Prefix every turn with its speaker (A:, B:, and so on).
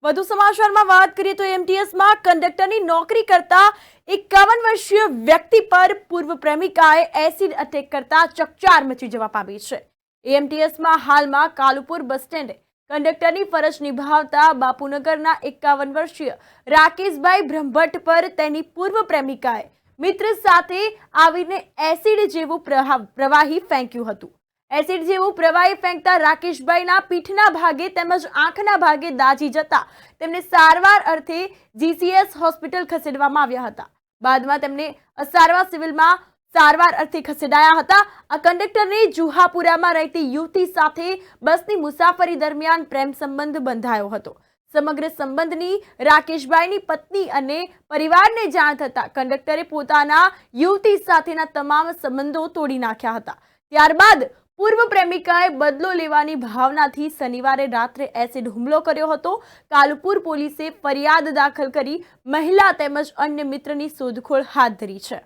A: વધુ સમાચારમાં વાત કરીએ તો એમટીએસમાં કંડક્ટરની નોકરી કરતા 51 વર્ષીય વ્યક્તિ પર પૂર્વ પ્રેમિકાએ એસિડ અટેક કરતા ચકચાર મચી જવા પામી છે। એમટીએસમાં હાલમાં કાલુપુર બસ સ્ટેન્ડે કંડક્ટરની ફરજ નિભાવતા બાપુનગરના 51 વર્ષીય રાકેશભાઈ બ્રહ્મભટ્ટ પર તેની પૂર્વ પ્રેમિકાએ મિત્ર સાથે આવીને એસિડ જેવું પ્રવાહી ફેંક્યું હતું। એસિડ જેવું પ્રવાહી ફેંકતા રાકેશભાઈના પીઠના ભાગે તેમજ આંખના ભાગે દાઝી જતા તેમને સારવાર અર્થે જીસીએસ હોસ્પિટલ ખસેડવામાં આવ્યા હતા। બાદમાં તેમને અસારવા સિવિલમાં સારવાર અર્થે ખસેડાયા હતા। આ કંડક્ટરને જુહાપુરામાં રહેતી યુવતી સાથે બસની મુસાફરી દરમિયાન પ્રેમ સંબંધ બંધાયો હતો। સમગ્ર સંબંધની રાકેશભાઈની પત્ની અને પરિવારને જાણ થતા કંડક્ટરે પોતાના યુવતી સાથેના તમામ સંબંધો તોડી નાખ્યા હતા। ત્યારબાદ પૂર્વ પ્રેમિકાએ બદલો લેવાની ભાવનાથી શનિવારે રાત્રે એસિડ હુમલો કર્યો હતો। કાલુપુર પોલીસે ફરિયાદ દાખલ કરી મહિલા તેમજ અન્ય મિત્રની શોધખોળ હાથ ધરી છે।